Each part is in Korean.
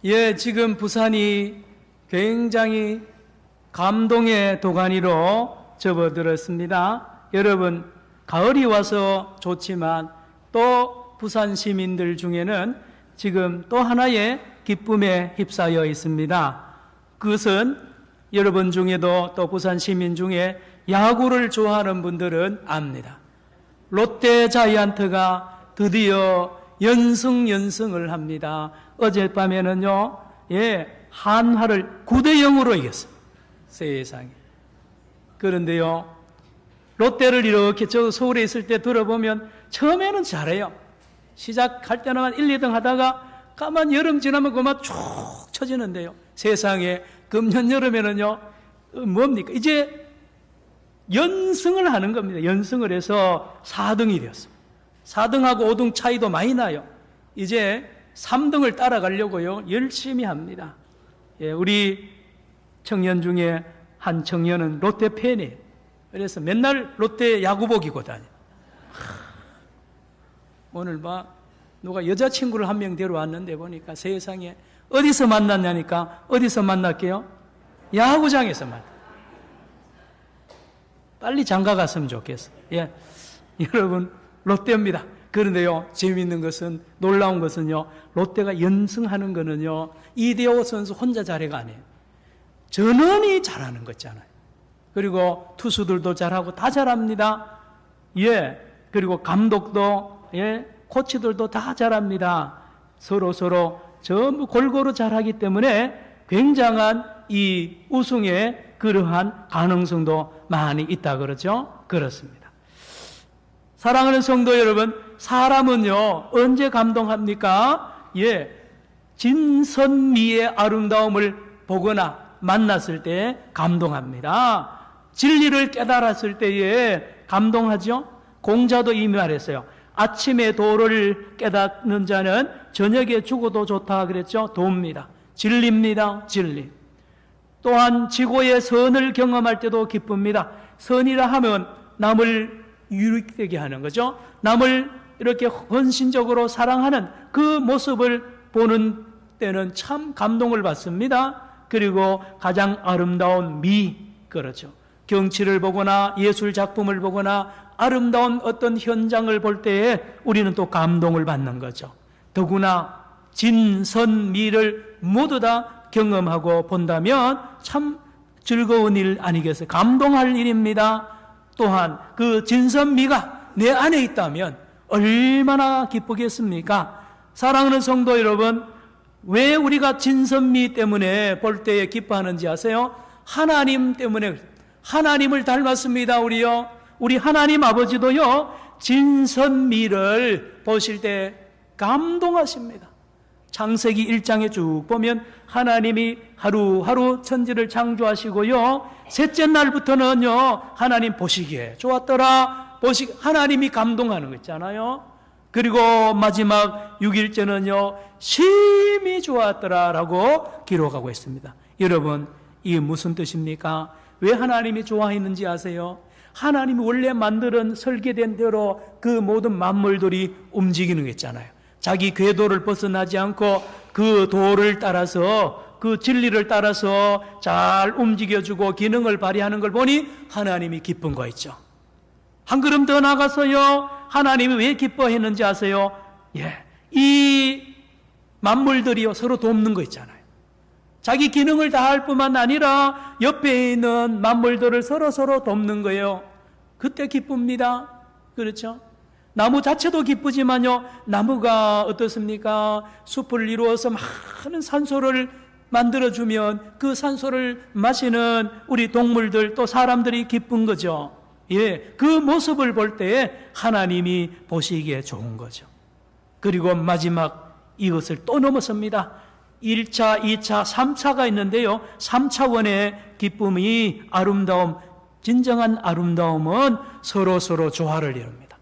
예, 지금 부산이 굉장히 감동의 도가니로 접어들었습니다. 여러분, 가을이 와서 좋지만 또 부산 시민들 중에는 지금 또 하나의 기쁨에 휩싸여 있습니다. 그것은 여러분 중에도 또 부산 시민 중에 야구를 좋아하는 분들은 압니다. 롯데 자이언트가 드디어 연승을 합니다. 어젯밤에는요, 한화를 9대0으로 이겼어요. 세상에. 그런데요, 롯데를 이렇게 저 서울에 있을 때 들어보면 처음에는 잘해요. 시작할 때는 한 1, 2등 하다가 가만 여름 지나면 그만 쭉 쳐지는데요. 세상에, 금년 여름에는요, 뭡니까? 이제 연승을 하는 겁니다. 연승을 해서 4등이 되었어요. 4등하고 5등 차이도 많이 나요. 이제 3등을 따라가려고요, 열심히 합니다. 예, 우리 청년 중에 한 청년은 롯데 팬이에요. 그래서 맨날 롯데 야구복 입고 다녀요. 오늘 누가 여자친구를 한 명 데려왔는데 보니까 세상에 어디서 만났냐니까 어디서 만날게요? 야구장에서 만나. 빨리 장가 갔으면 좋겠어. 예, 여러분 롯데입니다. 그런데요, 재미있는 것은, 놀라운 것은요, 롯데가 연승하는 거는요, 이대호 선수 혼자 잘해가 아니에요. 전원이 잘하는 거 있잖아요. 그리고 투수들도 잘하고 다 잘합니다. 예, 그리고 감독도, 코치들도 다 잘합니다. 서로 전부 골고루 잘하기 때문에 굉장한 이 우승의 그러한 가능성도 많이 있다 그러죠. 그렇습니다. 사랑하는 성도 여러분, 사람은요, 언제 감동합니까? 진선미의 아름다움을 보거나 만났을 때 감동합니다. 진리를 깨달았을 때에 감동하죠. 공자도 이미 말했어요. 아침에 도를 깨닫는 자는 저녁에 죽어도 좋다 그랬죠. 도입니다. 진리입니다. 진리. 또한 지고의 선을 경험할 때도 기쁩니다. 선이라 하면 남을 유익되게 하는 거죠. 남을 이렇게 헌신적으로 사랑하는 그 모습을 보는 때는 참 감동을 받습니다. 그리고 가장 아름다운 그렇죠. 경치를 보거나 예술 작품을 보거나 아름다운 어떤 현장을 볼 때에 우리는 또 감동을 받는 거죠. 더구나 진선미를 모두 다 경험하고 본다면 참 즐거운 일 아니겠어요? 감동할 일입니다. 또한 그 진선미가 내 안에 있다면 얼마나 기쁘겠습니까? 사랑하는 성도 여러분, 왜 우리가 진선미 때문에 볼 때에 기뻐하는지 아세요? 하나님 때문에. 하나님을 닮았습니다. 우리 하나님 아버지도요, 진선미를 보실 때 감동하십니다. 창세기 1장에 쭉 보면 하나님이 하루하루 천지를 창조하시고요, 셋째 날부터는요, 하나님 보시기에 좋았더라. 하나님이 감동하는 거 있잖아요. 그리고 마지막 6일째는요, 심히 좋았더라라고 기록하고 있습니다. 여러분, 이게 무슨 뜻입니까? 왜 하나님이 좋아했는지 아세요? 하나님이 원래 만드는 설계된 대로 그 모든 만물들이 움직이는 거 있잖아요. 자기 궤도를 벗어나지 않고 그 도를 따라서, 그 진리를 따라서 잘 움직여주고 기능을 발휘하는 걸 보니 하나님이 기쁜 거 있죠. 한 걸음 더 나가서요, 하나님이 왜 기뻐했는지 아세요? 이 만물들이요, 서로 돕는 거 있잖아요. 자기 기능을 다할 뿐만 아니라 옆에 있는 만물들을 서로 돕는 거예요. 그때 기쁩니다. 그렇죠? 나무 자체도 기쁘지만요, 나무가 어떻습니까? 숲을 이루어서 많은 산소를 만들어주면 그 산소를 마시는 우리 동물들 또 사람들이 기쁜 거죠. 그 모습을 볼 때에 하나님이 보시기에 좋은 거죠. 그리고 마지막 이것을 또 넘어섭니다. 1차, 2차, 3차가 있는데요, 3차원의 기쁨이 아름다움, 진정한 아름다움은 서로 조화를 이룹니다.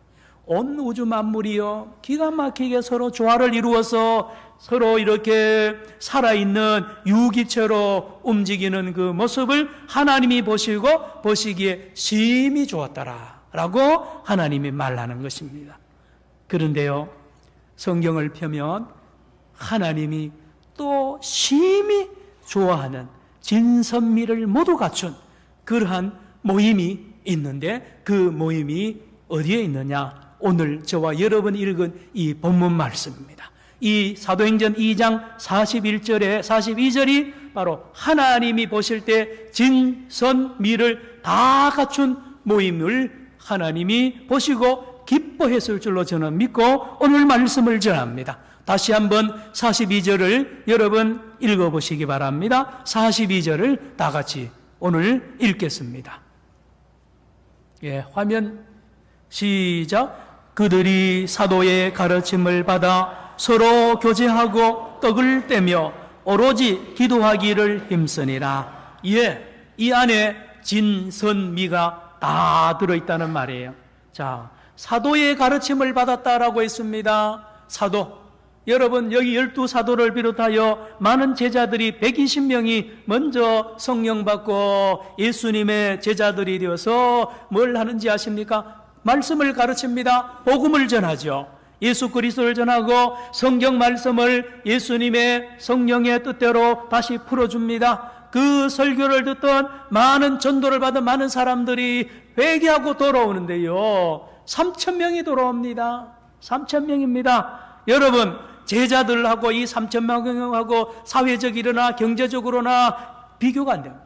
온 우주 만물이요, 기가 막히게 서로 조화를 이루어서 서로 이렇게 살아있는 유기체로 움직이는 그 모습을 하나님이 보시기에 심히 좋았더라 라고 하나님이 말하는 것입니다. 그런데요, 성경을 펴면 하나님이 또 심히 좋아하는 진선미를 모두 갖춘 그러한 모임이 있는데, 그 모임이 어디에 있느냐? 오늘 저와 여러분이 읽은 이 본문 말씀입니다. 이 사도행전 2장 41절에 42절이 바로 하나님이 보실 때 진선미를 다 갖춘 모임을 하나님이 보시고 기뻐했을 줄로 저는 믿고 오늘 말씀을 전합니다. 다시 한번 42절을 여러분 읽어보시기 바랍니다. 42절을 다 같이 오늘 읽겠습니다. 예, 화면 시작. 그들이 사도의 가르침을 받아 서로 교제하고 떡을 떼며 오로지 기도하기를 힘쓰니라. 예, 이 안에 진선미가 다 들어있다는 말이에요. 자, 사도의 가르침을 받았다라고 했습니다. 사도. 여러분, 여기 12사도를 비롯하여 많은 제자들이 120명이 먼저 성령 받고 예수님의 제자들이 되어서 뭘 하는지 아십니까? 말씀을 가르칩니다. 복음을 전하죠. 예수 그리스도를 전하고 성경 말씀을 예수님의 성령의 뜻대로 다시 풀어줍니다. 그 설교를 듣던 많은 전도를 받은 많은 사람들이 회개하고 돌아오는데요, 3,000명이 돌아옵니다. 3,000명입니다. 여러분, 제자들하고 이 3,000명하고 사회적 일이나 경제적으로나 비교가 안 됩니다.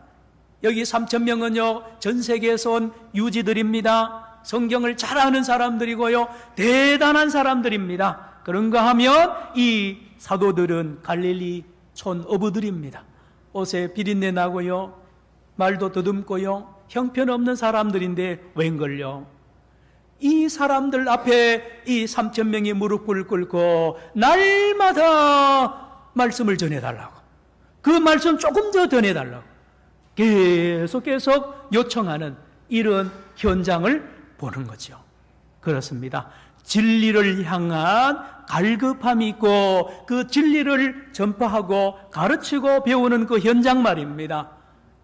여기 3,000명은요 전 세계에서 온 유지들입니다. 성경을 잘 아는 사람들이고요, 대단한 사람들입니다. 그런가 하면 이 사도들은 갈릴리 촌 어부들입니다. 옷에 비린내 나고요, 말도 더듬고요, 형편없는 사람들인데 웬걸요? 이 사람들 앞에 이 3,000명이 무릎을 꿇고 날마다 말씀을 전해달라고, 그 말씀 조금 더 전해달라고 계속 요청하는 이런 현장을 보는 거죠. 그렇습니다. 진리를 향한 갈급함이 있고 그 진리를 전파하고 가르치고 배우는 그 현장 말입니다.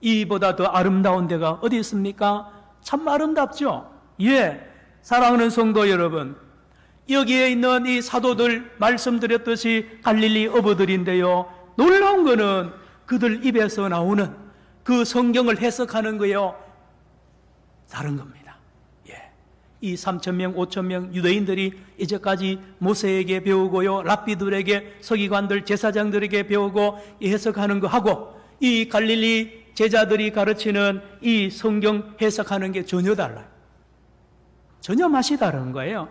이보다 더 아름다운 데가 어디 있습니까? 참 아름답죠? 예, 사랑하는 성도 여러분, 여기에 있는 이 사도들 말씀드렸듯이 갈릴리 어부들인데요, 놀라운 거는 그들 입에서 나오는 그 성경을 해석하는 거예요. 다른 겁니다. 이 3,000명, 5,000명 유대인들이 이제까지 모세에게 배우고요, 랍비들에게, 서기관들, 제사장들에게 배우고 해석하는 거 하고, 이 갈릴리 제자들이 가르치는 이 성경 해석하는 게 전혀 달라요. 전혀 맛이 다른 거예요.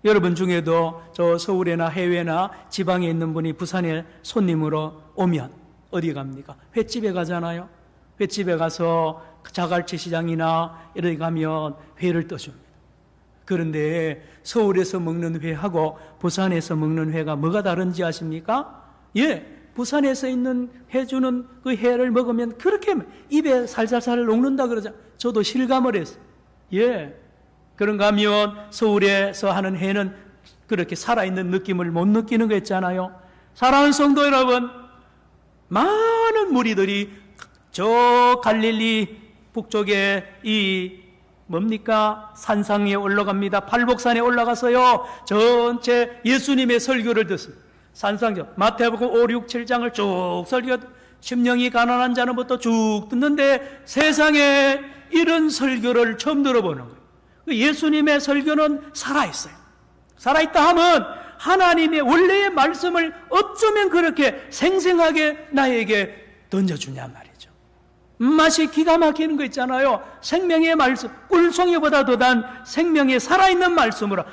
여러분 중에도 저 서울이나 해외나 지방에 있는 분이 부산에 손님으로 오면 어디 갑니까? 횟집에 가잖아요. 횟집에 가서 자갈치 시장이나 이런 데 가면 회를 떠줍니다. 그런데 서울에서 먹는 회하고 부산에서 먹는 회가 뭐가 다른지 아십니까? 예, 부산에서 있는 해주는 그 회를 먹으면 그렇게 입에 살살살 녹는다 그러죠. 저도 실감을 했어요. 예, 그런가 하면 서울에서 하는 회는 그렇게 살아있는 느낌을 못 느끼는 거 있잖아요. 사랑하는 성도 여러분, 많은 무리들이 저 갈릴리 북쪽에 이 뭡니까? 산상에 올라갑니다. 팔복산에 올라가서요, 전체 예수님의 설교를 듣습니다. 산상죠. 마태복음 5, 6, 7장을 쭉 설교, 심령이 가난한 자는부터 쭉 듣는데 세상에 이런 설교를 처음 들어보는 거예요. 예수님의 설교는 살아있어요. 살아있다 하면 하나님의 원래의 말씀을 어쩌면 그렇게 생생하게 나에게 던져주냐 말이죠. 맛이 기가 막히는 거 있잖아요. 생명의 말씀, 꿀송이보다 더단 생명의 살아있는 말씀으로,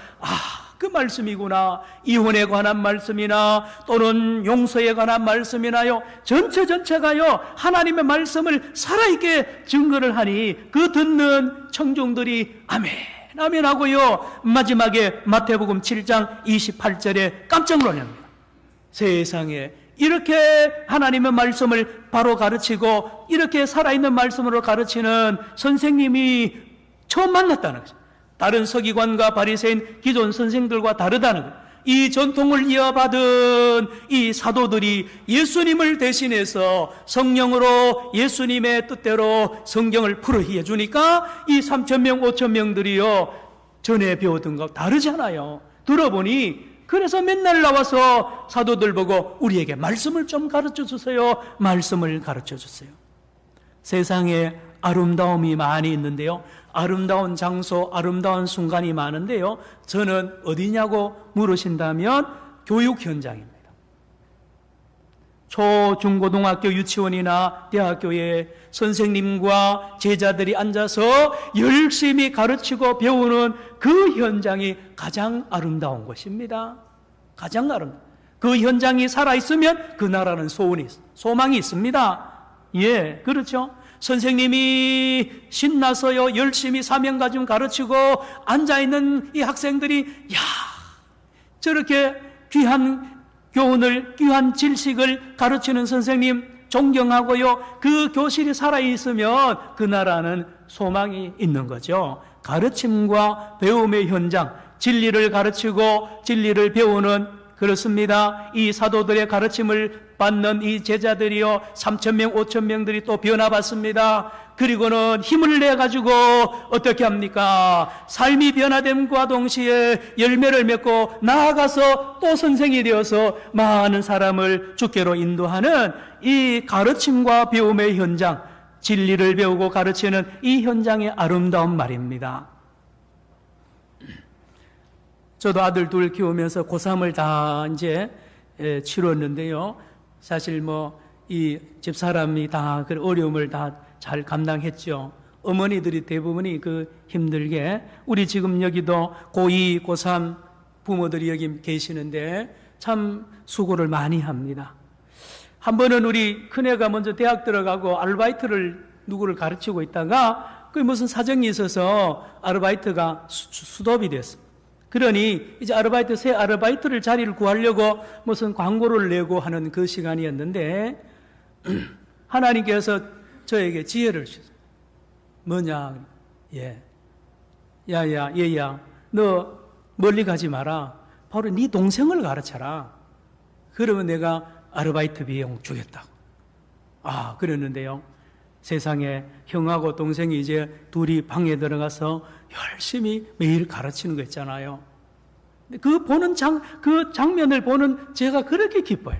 그 말씀이구나. 이혼에 관한 말씀이나 또는 용서에 관한 말씀이나요, 전체가요 하나님의 말씀을 살아있게 증거를 하니 그 듣는 청중들이 아멘 아멘 하고요, 마지막에 마태복음 7장 28절에 깜짝 놀랍니다. 세상에 이렇게 하나님의 말씀을 바로 가르치고 이렇게 살아있는 말씀으로 가르치는 선생님이 처음 만났다는 거죠. 다른 서기관과 바리새인 기존 선생들과 다르다는 거예요. 이 전통을 이어받은 이 사도들이 예수님을 대신해서 성령으로 예수님의 뜻대로 성경을 풀어해 주니까 이 3,000명, 5,000명들이요 전에 배우던 거 다르잖아요. 들어보니 그래서 맨날 나와서 사도들 보고 우리에게 말씀을 좀 가르쳐 주세요. 말씀을 가르쳐 주세요. 세상에 아름다움이 많이 있는데요. 아름다운 장소, 아름다운 순간이 많은데요. 저는 어디냐고 물으신다면 교육 현장입니다. 초, 중, 고등학교, 유치원이나 대학교에 선생님과 제자들이 앉아서 열심히 가르치고 배우는 그 현장이 가장 아름다운 것입니다. 가장 아름다운. 그 현장이 살아있으면 그 나라는 소망이 있습니다. 예, 그렇죠. 선생님이 신나서요, 열심히 사명 가지고 가르치고 앉아있는 이 학생들이, 야, 저렇게 귀한 교훈을, 귀한 지식을 가르치는 선생님 존경하고요, 그 교실이 살아있으면 그 나라는 소망이 있는 거죠. 가르침과 배움의 현장, 진리를 가르치고 진리를 배우는, 그렇습니다. 이 사도들의 가르침을 받는 이 제자들이요, 3,000명, 5,000명들이 또 변화받습니다. 그리고는 힘을 내가지고 어떻게 합니까? 삶이 변화됨과 동시에 열매를 맺고 나아가서 또 선생이 되어서 많은 사람을 주께로 인도하는 이 가르침과 배움의 현장, 진리를 배우고 가르치는 이 현장의 아름다운 말입니다. 저도 아들 둘 키우면서 고3을 다 이제 치렀는데요. 사실 이 집사람이 다 그 어려움을 다 잘 감당했죠. 어머니들이 대부분이 그 힘들게, 우리 지금 여기도 고2, 고3 부모들이 여기 계시는데 참 수고를 많이 합니다. 한 번은 우리 큰애가 먼저 대학 들어가고 아르바이트를 누구를 가르치고 있다가 그 무슨 사정이 있어서 아르바이트가 수톱이 됐어. 그러니 이제 새 아르바이트를 자리를 구하려고 무슨 광고를 내고 하는 그 시간이었는데 하나님께서 저에게 지혜를 주셨어요. 뭐냐? 예. 얘야, 너 멀리 가지 마라. 바로 네 동생을 가르쳐라. 그러면 내가 아르바이트 비용 주겠다고. 그랬는데요. 세상에 형하고 동생이 이제 둘이 방에 들어가서 열심히 매일 가르치는 거 있잖아요. 그 장면을 보는 제가 그렇게 기뻐요.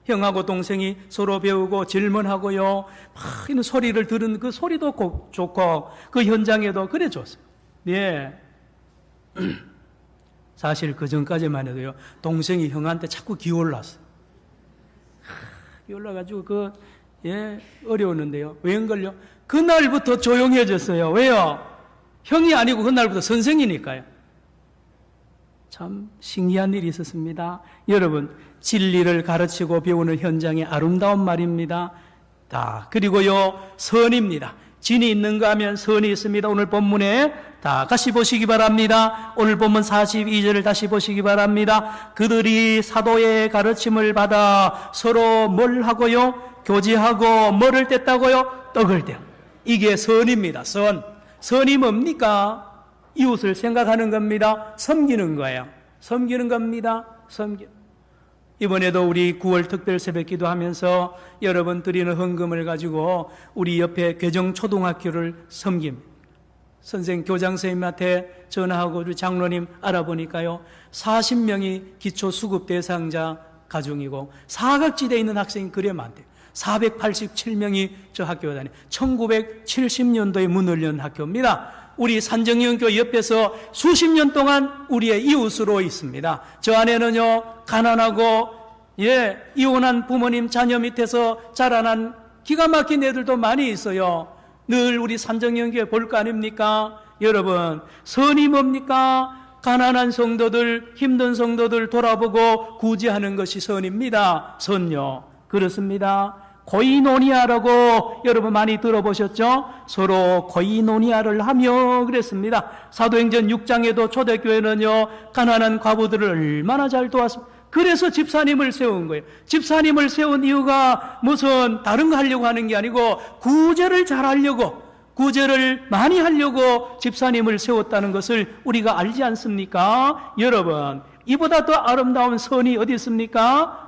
형하고 동생이 서로 배우고 질문하고요, 막 이런 소리를 들은 그 소리도 좋고, 그 현장에도 그래 줬어요. 예. 사실 그 전까지만 해도요, 동생이 형한테 자꾸 기올랐어요. 기올라가지고 어려웠는데요. 웬걸요? 그날부터 조용해졌어요. 왜요? 형이 아니고 그날부터 선생이니까요. 참 신기한 일이 있었습니다. 여러분, 진리를 가르치고 배우는 현장의 아름다운 말입니다. 그리고요, 선입니다. 진이 있는가 하면 선이 있습니다. 오늘 본문에 같이 보시기 바랍니다. 오늘 본문 42절을 다시 보시기 바랍니다. 그들이 사도의 가르침을 받아 서로 뭘 하고요? 교제하고 뭐를 뗐다고요? 떡을 떼요. 이게 선입니다. 선이 뭡니까? 이웃을 생각하는 겁니다. 섬기는 거예요. 섬기는 겁니다. 이번에도 우리 9월 특별 새벽 기도하면서 여러분 드리는 헌금을 가지고 우리 옆에 괴정초등학교를 섬깁니다. 교장 선생님한테 전화하고 우리 장로님 알아보니까요, 40명이 기초수급 대상자 가정이고 사각지대에 있는 학생이 그래 많대요. 487명이 저 학교에 다녀요. 1970년도에 문을 연 학교입니다. 우리 산정연교 옆에서 수십 년 동안 우리의 이웃으로 있습니다. 저 안에는요, 가난하고 이혼한 부모님 자녀 밑에서 자라난 기가 막힌 애들도 많이 있어요. 늘 우리 산정연교에 볼 거 아닙니까? 여러분, 선이 뭡니까? 가난한 성도들, 힘든 성도들 돌아보고 구제하는 것이 선입니다. 선요. 그렇습니다. 코이노니아라고 여러분 많이 들어보셨죠? 서로 코이노니아를 하며 그랬습니다. 사도행전 6장에도 초대교회는요, 가난한 과부들을 얼마나 잘 도왔습니까? 그래서 집사님을 세운 거예요. 집사님을 세운 이유가 무슨 다른 거 하려고 하는 게 아니고 구제를 잘 하려고, 구제를 많이 하려고 집사님을 세웠다는 것을 우리가 알지 않습니까? 여러분, 이보다 더 아름다운 선이 어디 있습니까?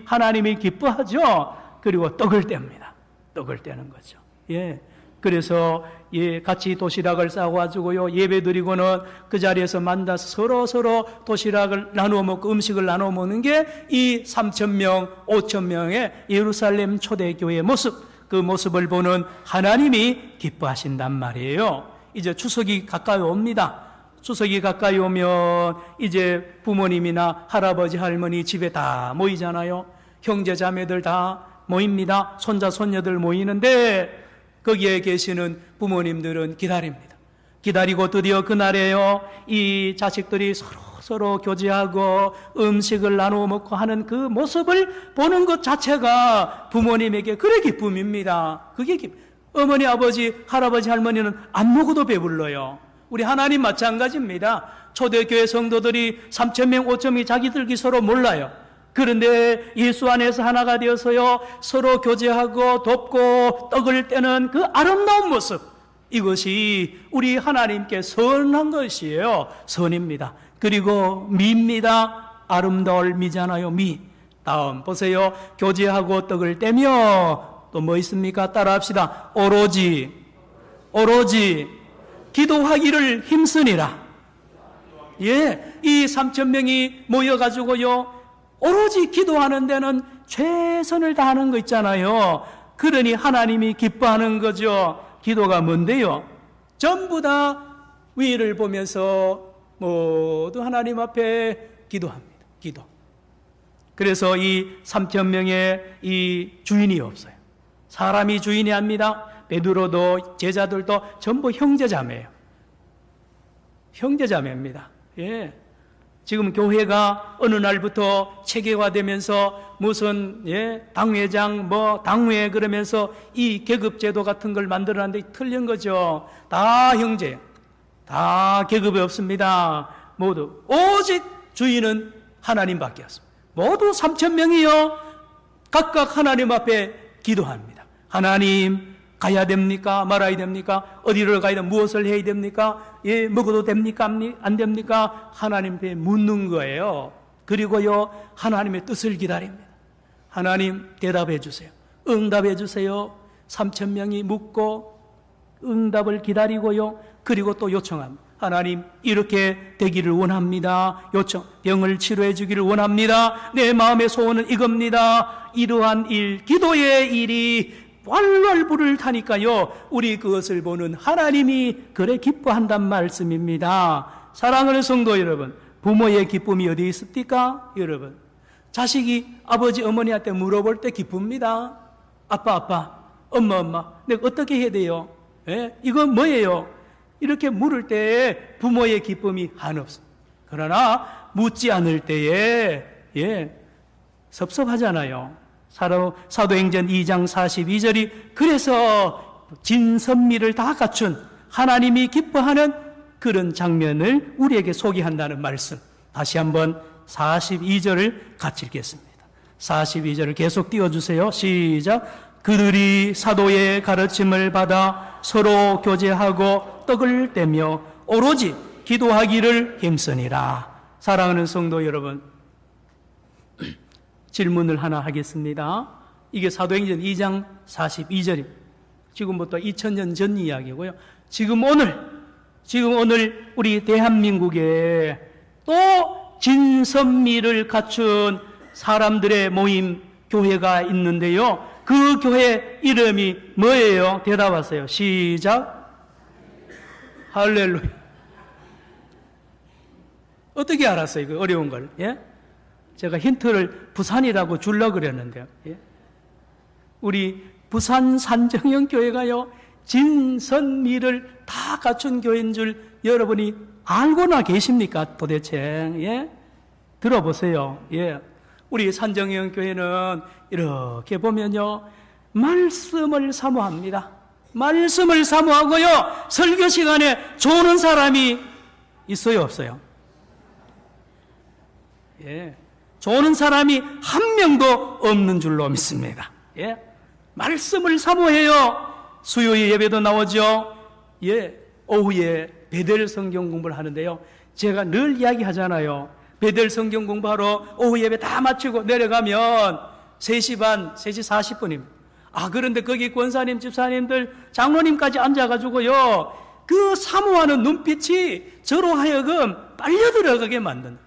하나님이 기뻐하죠. 그리고 떡을 뗍니다. 떡을 떼는 거죠. 그래서 같이 도시락을 싸가지고요, 예배 드리고는 그 자리에서 만나서 서로 도시락을 나누어 먹고 음식을 나누어 먹는 게 이 3,000명, 5,000명의 예루살렘 초대교회의 모습, 그 모습을 보는 하나님이 기뻐하신단 말이에요. 이제 추석이 가까이 옵니다. 추석이 가까이 오면 이제 부모님이나 할아버지, 할머니 집에 다 모이잖아요. 형제 자매들 다 모입니다. 손자, 손녀들 모이는데 거기에 계시는 부모님들은 기다립니다. 기다리고 드디어 그날에요, 이 자식들이 서로 교제하고 음식을 나누어 먹고 하는 그 모습을 보는 것 자체가 부모님에게 그래 기쁨입니다. 그게 어머니, 아버지, 할아버지, 할머니는 안 먹어도 배불러요. 우리 하나님 마찬가지입니다. 초대교회 성도들이 3,000명, 5,000명이 자기들끼리 서로 몰라요. 그런데 예수 안에서 하나가 되어서요, 서로 교제하고 돕고 떡을 떼는 그 아름다운 모습, 이것이 우리 하나님께 선한 것이에요. 선입니다. 그리고 미입니다. 아름다울 미잖아요. 미. 다음 보세요. 교제하고 떡을 떼며 또 뭐 있습니까? 따라합시다. 오로지 기도하기를 힘쓰니라. 예, 이 3,000명이 모여가지고요, 오로지 기도하는 데는 최선을 다하는 거 있잖아요. 그러니 하나님이 기뻐하는 거죠. 기도가 뭔데요? 전부 다 위를 보면서 모두 하나님 앞에 기도합니다. 기도. 그래서 이 3,000명의 이 주인이 없어요. 사람이 주인이 합니다. 베드로도 제자들도 전부 형제자매예요. 형제자매입니다. 예. 지금 교회가 어느 날부터 체계화되면서 무슨 당회장 당회 그러면서 이 계급제도 같은 걸 만들어놨는데 틀린 거죠. 다 형제예요. 다 계급이 없습니다. 모두 오직 주인은 하나님밖에 없습니다. 모두 3,000명이요 각각 하나님 앞에 기도합니다. 하나님, 가야 됩니까? 말아야 됩니까? 어디를 가야 됩니까? 무엇을 해야 됩니까? 먹어도 됩니까? 안 됩니까? 하나님 앞에 묻는 거예요. 그리고요, 하나님의 뜻을 기다립니다. 하나님, 대답해 주세요. 응답해 주세요. 3,000명이 묻고 응답을 기다리고요. 그리고 또 요청합니다. 하나님, 이렇게 되기를 원합니다. 병을 치료해 주기를 원합니다. 내 마음의 소원은 이겁니다. 이러한 일, 기도의 일이 왈왈 불을 타니까요, 우리 그것을 보는 하나님이 그래 기뻐한단 말씀입니다. 사랑하는 성도 여러분, 부모의 기쁨이 어디 있습니까? 여러분, 자식이 아버지, 어머니한테 물어볼 때 기쁩니다. 아빠, 엄마, 내가 어떻게 해야 돼요? 이건 뭐예요? 이렇게 물을 때에 부모의 기쁨이 한없습니다. 그러나 묻지 않을 때에 섭섭하잖아요. 사도행전 2장 42절이 그래서 진선미를 다 갖춘 하나님이 기뻐하는 그런 장면을 우리에게 소개한다는 말씀. 다시 한번 42절을 같이 읽겠습니다. 42절을 계속 띄워주세요. 시작. 그들이 사도의 가르침을 받아 서로 교제하고 떡을 떼며 오로지 기도하기를 힘쓰니라. 사랑하는 성도 여러분, 질문을 하나 하겠습니다. 이게 사도행전 2장 42절입니다. 지금부터 2000년 전 이야기고요. 지금 오늘 우리 대한민국에 또 진선미를 갖춘 사람들의 모임 교회가 있는데요. 그 교회 이름이 뭐예요? 대답하세요. 시작. 할렐루야. 어떻게 알았어요? 그 어려운 걸. 제가 힌트를 부산이라고 주려고 그랬는데요. 우리 부산 산정형 교회가요, 진선미를 다 갖춘 교회인 줄 여러분이 알고나 계십니까? 도대체. 들어보세요. 우리 산정형 교회는 이렇게 보면요, 말씀을 사모합니다. 말씀을 사모하고요, 설교 시간에 조는 사람이 있어요, 없어요? 조는 사람이 한 명도 없는 줄로 믿습니다. 말씀을 사모해요. 수요일 예배도 나오죠. 오후에 베델 성경 공부를 하는데요. 제가 늘 이야기하잖아요. 베델 성경 공부하러 오후 예배 다 마치고 내려가면 3시 반, 3시 40분입니다. 그런데 거기 권사님, 집사님들, 장로님까지 앉아가지고요, 그 사모하는 눈빛이 저로 하여금 빨려 들어가게 만든,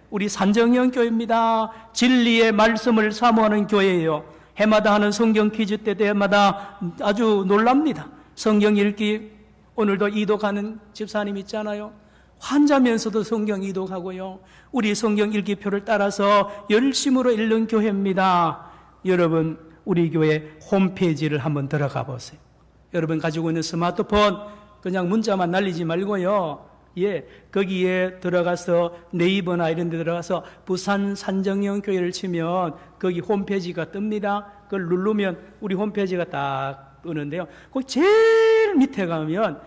우리 산정형 교회입니다. 진리의 말씀을 사모하는 교회예요. 해마다 하는 성경 퀴즈 때마다 아주 놀랍니다. 성경 읽기, 오늘도 이독하는 집사님 있잖아요. 환자면서도 성경 이독하고요. 우리 성경 읽기표를 따라서 열심으로 읽는 교회입니다. 여러분, 우리 교회 홈페이지를 한번 들어가 보세요. 여러분 가지고 있는 스마트폰 그냥 문자만 날리지 말고요. 거기에 들어가서 네이버나 이런 데 들어가서 부산 산정형 교회를 치면 거기 홈페이지가 뜹니다. 그걸 누르면 우리 홈페이지가 딱 뜨는데요. 그 제일 밑에 가면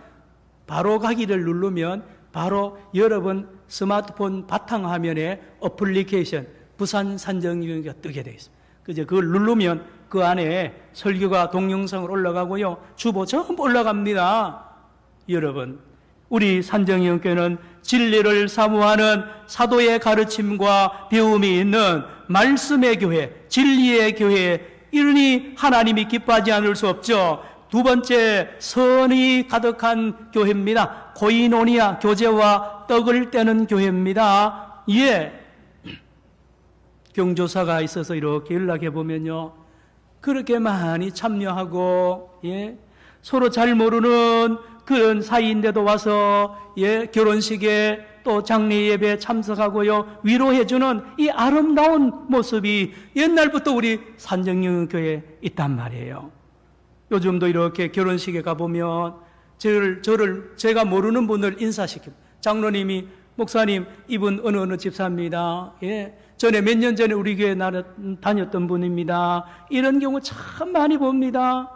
바로 가기를 누르면 바로 여러분 스마트폰 바탕화면에 어플리케이션 부산 산정형교회가 뜨게 되어 있습니다. 그걸 누르면 그 안에 설교가 동영상으로 올라가고요. 주보 전부 올라갑니다. 여러분, 우리 산정형교회는 진리를 사모하는 사도의 가르침과 배움이 있는 말씀의 교회, 진리의 교회, 이러니 하나님이 기뻐하지 않을 수 없죠. 두 번째, 선이 가득한 교회입니다. 코이노니아, 교제와 떡을 떼는 교회입니다. 경조사가 있어서 이렇게 연락해 보면요, 그렇게 많이 참여하고 서로 잘 모르는 그런 사이인데도 와서 결혼식에 또 장례 예배에 참석하고요, 위로해주는 이 아름다운 모습이 옛날부터 우리 산정형 교회에 있단 말이에요. 요즘도 이렇게 결혼식에 가보면 제가 모르는 분을 인사시킵니다. 장로님이, 목사님, 이분 어느 집사입니다. 전에 몇 년 전에 우리 교회 다녔던 분입니다. 이런 경우 참 많이 봅니다.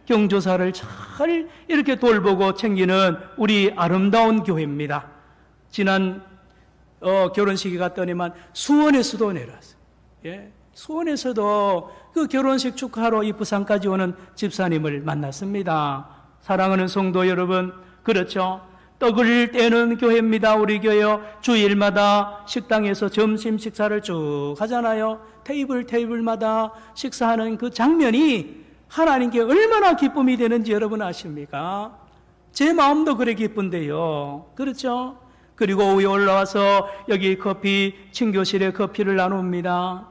경조사를 잘 이렇게 돌보고 챙기는 우리 아름다운 교회입니다. 지난 결혼식에 갔더니만 수원에서도 내려왔어요. 수원에서도 그 결혼식 축하로 이 부산까지 오는 집사님을 만났습니다. 사랑하는 성도 여러분, 그렇죠? 떡을 떼는 교회입니다. 우리 교회요. 주일마다 식당에서 점심 식사를 쭉 하잖아요. 테이블마다 식사하는 그 장면이 하나님께 얼마나 기쁨이 되는지 여러분 아십니까? 제 마음도 그래 기쁜데요. 그렇죠? 그리고 오후에 올라와서 여기 친교실에 커피를 나눕니다.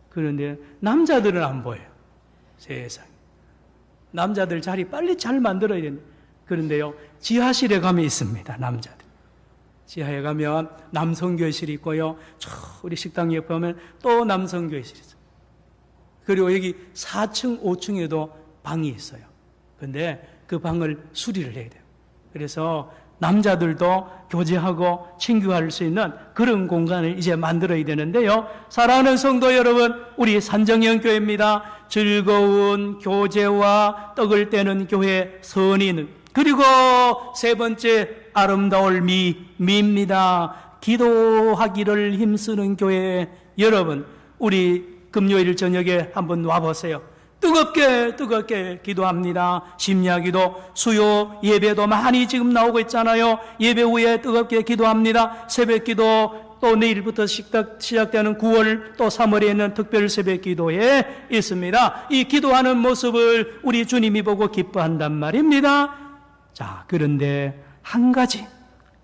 그런데 남자들은 안 보여요. 세상에. 남자들 자리 빨리 잘 만들어야 되는데. 그런데요, 지하실에 가면 있습니다. 남자들. 지하에 가면 남성교실이 있고요. 우리 식당 옆에 보면 또 남성교실이 있어요. 그리고 여기 4층, 5층에도 방이 있어요. 근데 그 방을 수리를 해야 돼요. 그래서 남자들도 교제하고 친교할 수 있는 그런 공간을 이제 만들어야 되는데요. 사랑하는 성도 여러분, 우리 산정형 교회입니다. 즐거운 교제와 떡을 떼는 교회 선인, 그리고 세 번째, 아름다울 미입니다. 기도하기를 힘쓰는 교회. 여러분, 우리 금요일 저녁에 한번 와보세요. 뜨겁게 기도합니다. 심야기도, 수요 예배도 많이 지금 나오고 있잖아요. 예배 후에 뜨겁게 기도합니다. 새벽기도, 또 내일부터 시작되는 9월 또 3월에 있는 특별 새벽기도에 있습니다. 이 기도하는 모습을 우리 주님이 보고 기뻐한단 말입니다. 자, 그런데 한 가지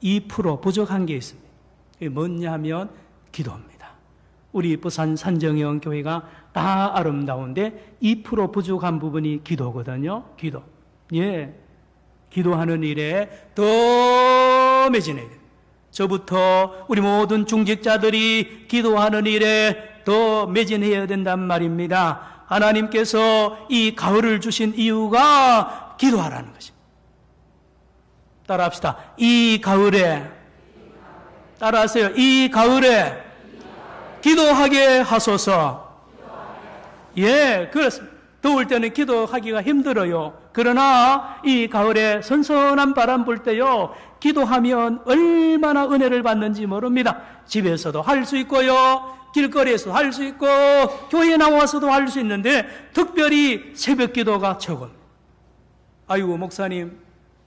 2% 부족한 게 있습니다. 그게 뭐냐 하면 기도입니다. 우리 부산 산정형 교회가 다 아름다운데 2% 부족한 부분이 기도거든요. 기도. 기도하는 일에 더 매진해야 돼요. 저부터 우리 모든 중직자들이 기도하는 일에 더 매진해야 된단 말입니다. 하나님께서 이 가을을 주신 이유가 기도하라는 것입니다. 따라합시다. 이 가을에, 따라하세요. 이 가을에 기도하게 하소서. 그렇습니다. 더울 때는 기도하기가 힘들어요. 그러나 이 가을에 선선한 바람 불 때요, 기도하면 얼마나 은혜를 받는지 모릅니다. 집에서도 할 수 있고요, 길거리에서도 할 수 있고, 교회에 나와서도 할 수 있는데, 특별히 새벽 기도가 최고입니다. 아이고, 목사님,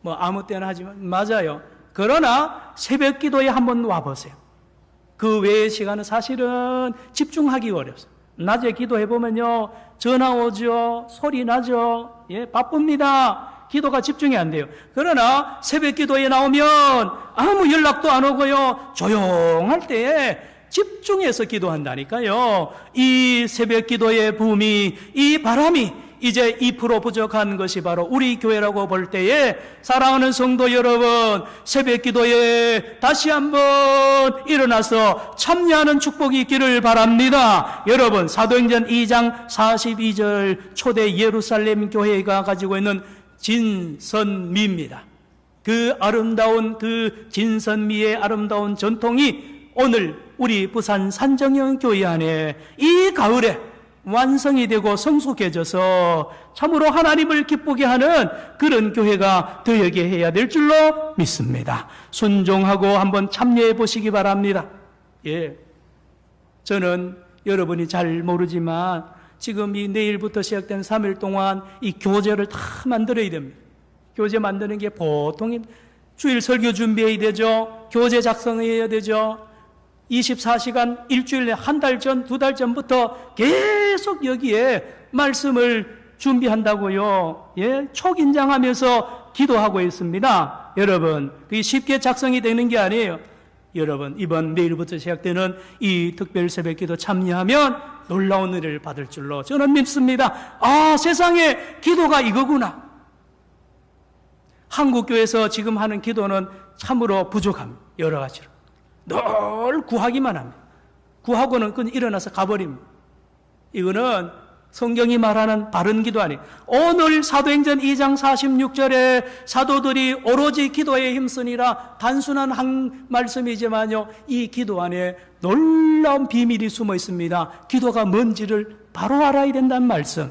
아무 때나 하지만, 맞아요. 그러나 새벽 기도에 한번 와보세요. 그 외의 시간은 사실은 집중하기 어렵습니다. 낮에 기도해보면요, 전화 오죠, 소리 나죠, 예, 바쁩니다. 기도가 집중이 안 돼요. 그러나 새벽 기도에 나오면 아무 연락도 안 오고요, 조용할 때에 집중해서 기도한다니까요. 이 새벽 기도의 붐이, 이 바람이 이제 2% 부족한 것이 바로 우리 교회라고 볼 때에, 사랑하는 성도 여러분, 새벽 기도에 다시 한번 일어나서 참여하는 축복이 있기를 바랍니다. 여러분, 사도행전 2장 42절 초대 예루살렘 교회가 가지고 있는 진선미입니다. 그 아름다운 그 진선미의 아름다운 전통이 오늘 우리 부산 산정형 교회 안에 이 가을에 완성이 되고 성숙해져서 참으로 하나님을 기쁘게 하는 그런 교회가 되게 해야 될 줄로 믿습니다. 순종하고 한번 참여해 보시기 바랍니다. 예, 저는 여러분이 잘 모르지만 지금 이 내일부터 시작된 3일 동안 이 교재를 다 만들어야 됩니다. 교재 만드는 게 보통인, 주일 설교 준비해야 되죠. 교재 작성해야 되죠. 24시간 일주일에 한 달 전, 2달 전부터 계속 여기에 말씀을 준비한다고요. 예, 초긴장하면서 기도하고 있습니다. 여러분, 그게 쉽게 작성이 되는 게 아니에요. 여러분, 이번 내일부터 시작되는 이 특별 새벽 기도 참여하면 놀라운 은혜를 받을 줄로 저는 믿습니다. 아, 세상에 기도가 이거구나. 한국교회에서 지금 하는 기도는 참으로 부족합니다. 여러 가지로. 늘 구하기만 합니다. 구하고는 그냥 일어나서 가버립니다. 이거는 성경이 말하는 바른 기도 아니에요. 오늘 사도행전 2장 46절에 사도들이 오로지 기도에 힘쓰니라, 단순한 한 말씀이지만요, 이 기도 안에 놀라운 비밀이 숨어 있습니다. 기도가 뭔지를 바로 알아야 된다는 말씀.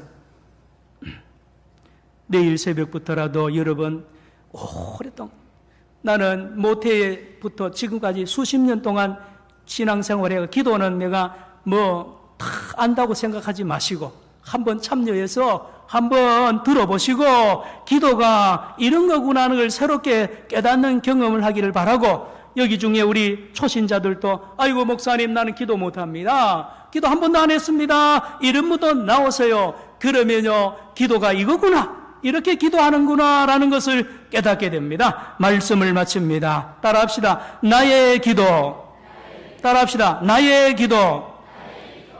내일 새벽부터라도 여러분, 오랫동안, 나는 모태부터 지금까지 수십 년 동안 신앙생활에 기도는 내가 다 안다고 생각하지 마시고 한번 참여해서 한번 들어보시고 기도가 이런 거구나 하는 걸 새롭게 깨닫는 경험을 하기를 바라고, 여기 중에 우리 초신자들도 아이고 목사님 나는 기도 못합니다, 기도 한 번도 안 했습니다, 이런 분도 나오세요. 그러면요, 기도가 이거구나, 이렇게 기도하는구나 라는 것을 깨닫게 됩니다. 말씀을 마칩니다. 따라합시다. 나의 기도. 따라합시다. 나의 기도.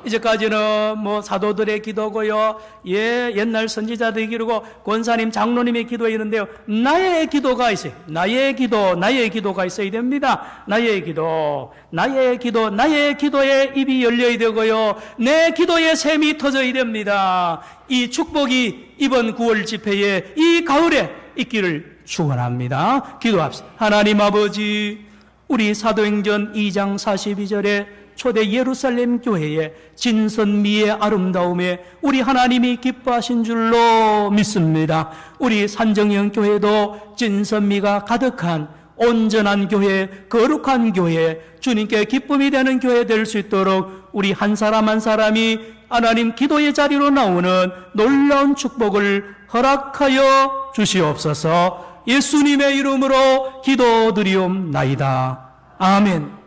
이제까지는 사도들의 기도고요, 예, 옛날 선지자들의 기도고 권사님 장로님의 기도이는데요, 나의 기도가 있어요. 나의 기도, 나의 기도가 있어야 됩니다. 나의 기도, 나의 기도, 나의 기도에 입이 열려야 되고요, 내 기도에 샘이 터져야 됩니다. 이 축복이 이번 9월 집회에 이 가을에 있기를 축원합니다. 기도합시다. 하나님 아버지, 우리 사도행전 2장 42절에 초대 예루살렘 교회의 진선미의 아름다움에 우리 하나님이 기뻐하신 줄로 믿습니다. 우리 산정형 교회도 진선미가 가득한 온전한 교회, 거룩한 교회, 주님께 기쁨이 되는 교회 될 수 있도록 우리 한 사람 한 사람이 하나님 기도의 자리로 나오는 놀라운 축복을 허락하여 주시옵소서. 예수님의 이름으로 기도드리옵나이다. 아멘.